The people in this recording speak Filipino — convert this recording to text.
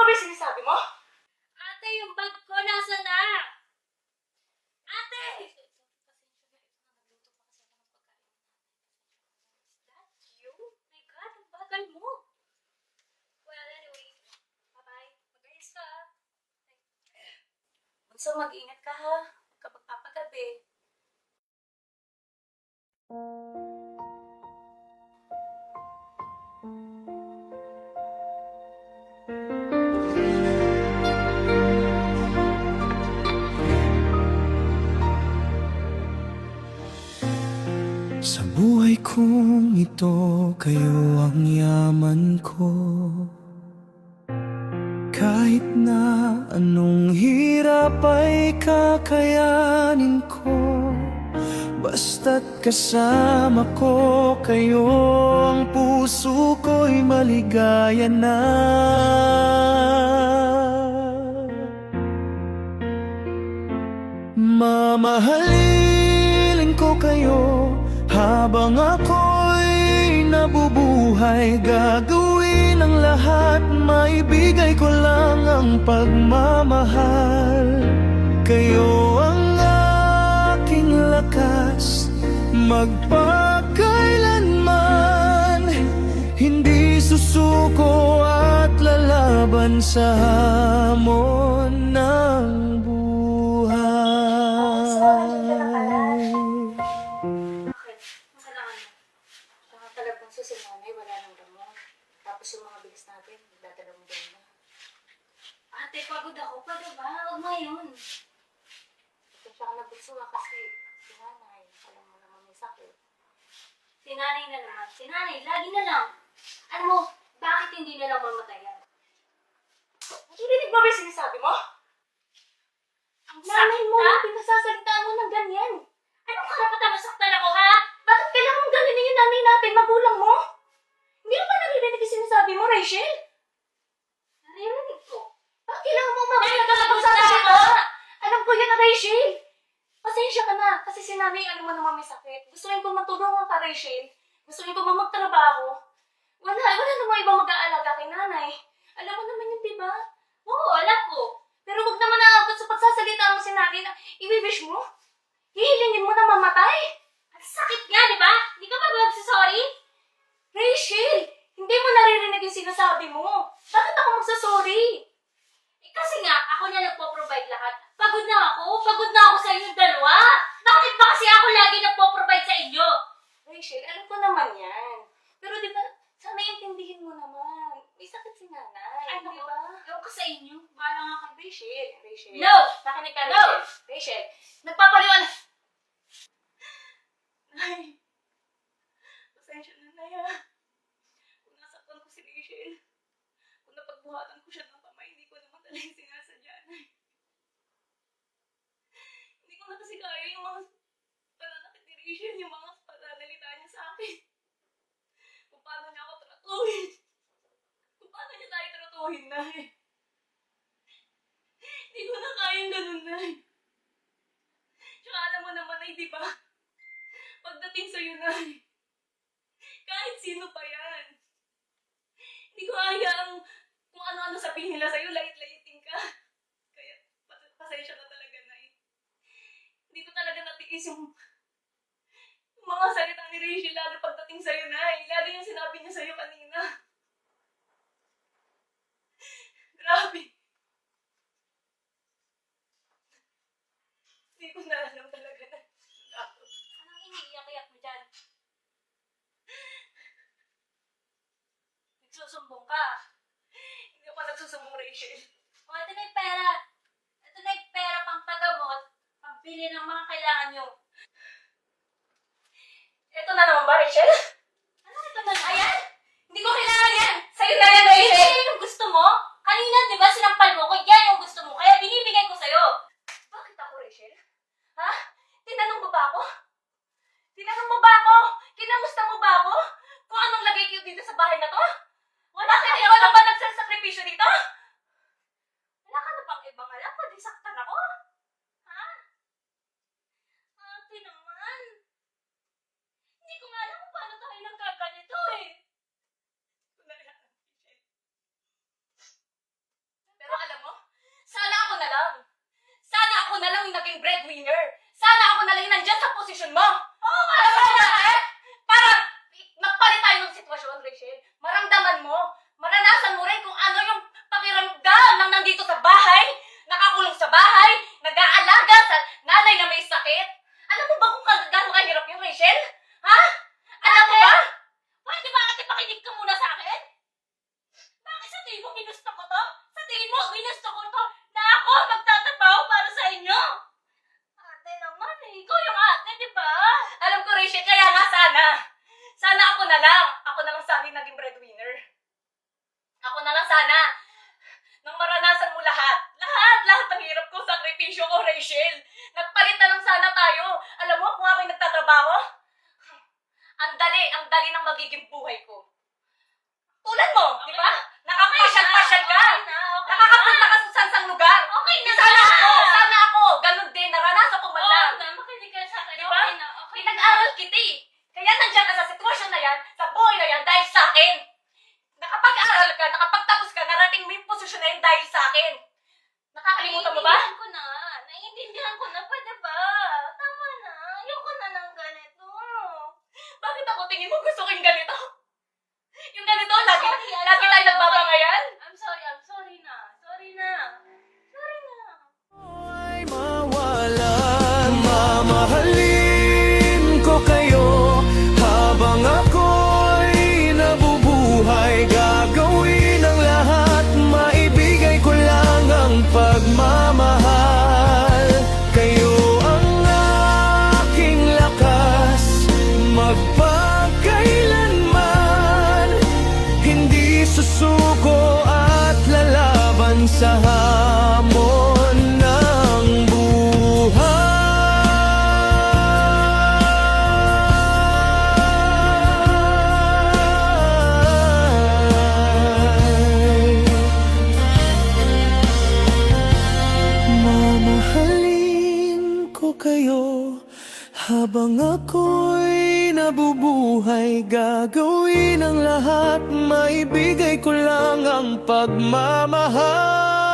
mo ba yung sinasabi mo? Ate, yung bag ko nasa na? Ate! Is that you? My God, ang bagal mo. Well, anyway, bye-bye. Mag-ayos ka. So, mag-ingat ka ha, kapag papagabi. Sa buhay kong ito, kayo ang yaman ko. Kahit na anong hirap ay kakayanin ko. Basta't kasama ko, kayo ang puso ko'y maligaya na. Mamahalin ko kayo habang ako'y nabubuhay. Gagawin ang lahat, maibigay ko lang ang pagmamahal. Kayo ang aking lakas, magpakailanman. Hindi susuko at lalaban sa hamon ng buhay. Bakit? Ang kailangan mo. Saka talagang si nanay, wala nang gamot. Tapos yung mga bilis natin, dadala mo doon na. Ate, pagod ako. Pwede ba? Huwag ngayon. Pasensya ka na bunso ha, kasi si nanay, alam mo naman may sakit. Si nanay na naman. Si nanay, lagi na lang. Alam mo, bakit hindi na lang mamatayan? Nakikinig mo ba yung sinasabi mo? Ang Nanay mo, sakta? pinasasalitaan mo ng ganyan. Anong karapatan masaktan ako, ha? Bakit kailangan mong ganin yung nanay natin, magulang mo? Hindi mo ba naririnig yung sinasabi mo, Rachel? Naririnig ko. Bakit kailangan mong magulang ka na Naririnig magsasalita? ko. Alam ko yan, Rachel. Pasensya ka na, kasi si nanay, alam mo naman may sakit. Gusto rin ko matulungan ka, Rachel. Gusto rin ko magtrabaho. Wala namang ibang mag-aalaga kay nanay. Alam mo naman yun, diba? Oo, alam ko. Pero huwag naman naabot sa pagsasalita mo si nanay na i-wish mo. Hihilingin mo na mamatay. Ang sakit nga, di ba? Hindi ka ba magsasorry? Rachel, hindi mo naririnig yung sinasabi mo. Bakit ako magsasorry? Eh kasi nga, ako na nagpo-provide lahat. Pagod na ako. Pagod na ako sa inyong dalawa. Bakit ba kasi ako lagi nagpo-provide sa inyo? Rachel, alam ko naman yan. Pero di ba, sana intindihin mo naman. May sakit si nanay, Ano di ba? Ewan ko sa inyo. Bahala nga kayo. Rachel. No! Nakinig ka, No! Rachel. Rachel, nagpapaliwan. Nay, pasensya na, Nay, ha? Kung nasaktan ko si Rachel, kung napagbuhatan ko siya ng kamay, hindi ko naman talaga sinasadya, Nay. Hindi ko na kasi kaya yung mga pananakit ni Rachel, yung mga pananalita niya sa akin. Kung paano niya ako tratuhin. Kung paano niya tayo tratuhin, Nay. Hindi ko na kaya yung ganun, Nay. Tsaka alam mo naman, Nay, di ba? Pagdating sa'yo, Nay, kahit sino pa yan, hindi ko hayaang kung ano-ano sabihin nila sa'yo, lait-laitin ka. Kaya, pasensya na talaga, Nay. Hindi ko talaga natiis yung mga salita ni Rachel, lalo pagdating sa'yo, Nay. Lalo yung sinabi niya sa'yo kanina. Grabe. Hindi ko na alam talaga, Nay. Anong iniiyak-iyak mo dyan? Nagsusumbong ka. Hindi ako nagsusumbong, Rachel. O, ito na yung pera. Ito na yung pera pang pagamot, pambili ng mga kailangan nyo. Ito na naman ba, Rachel? Ano ito na? Ayan! Hindi ko kailangan yan! Sa'yo na yan, Rachel! Yan yung gusto mo? Kanina, di ba, sinampal mo ko, yan yung gusto mo, kaya binibigay ko sa'yo. Bakit ako, Rachel? Ha? Tinanong mo ba ako? Tinanong mo ba ako? Kinamusta mo ba ako? Kung anong lagay ko dito sa bahay na to? Wala ka ikaw na ba nagsasakripisyo dito? Wala ka na bang ibang alam? Pwede saktan ako? Ha? Ate naman. Hindi ko nga alam kung paano tayo nagkaganito eh. Hindi ko na alam, Rachel. lang. Ako na lang sana yung naging breadwinner. Ako na lang sana. Nang maranasan mo lahat. Lahat ng hirap ko, sakripisyo ko, Rachel. Nagpalit na lang sana tayo. Alam mo kung ako'y nagtatrabaho? Ang dali ng magiging buhay ko. Tulad mo, di ba? Nakapasyal-pasyal ka. Nakakapunta ka sa sansang lugar. Okay na Sana ako, ganun din, naranasan ko man lang. makinig ka sa akin. Di ba? Okay na, okay na. Pinag-aral kita eh. Kaya nandiyan ka sa sitwasyon na yan, sa buhay na yan, dahil sa akin. Nakapag-aral ka, nakapagtapos ka, narating mo yung posisyon na yan dahil sa akin. Nakakalimutan mo ba? Naiintindihan ko na. Pwede ba? Tama na. Ayoko na ng ganito. Bakit ako tingin mo gusto ko yung ganito? Yung ganito, I'm lagi sorry, tayo nagbabangayan? I'm sorry na. Sorry na. Ay mawalan, mamahalin ko kayo habang ako'y nabubuhay. Gagawin ang lahat, maibigay ko lang ang pagmamahal. Kayo ang aking lakas, magpakailanman. Hindi susuko at lalaban sa hamon ng buhay. Mamahalin ko kayo habang ako'y nabubuhay. Gagawin ang lahat, maibigay ko lang ang pagmamahal.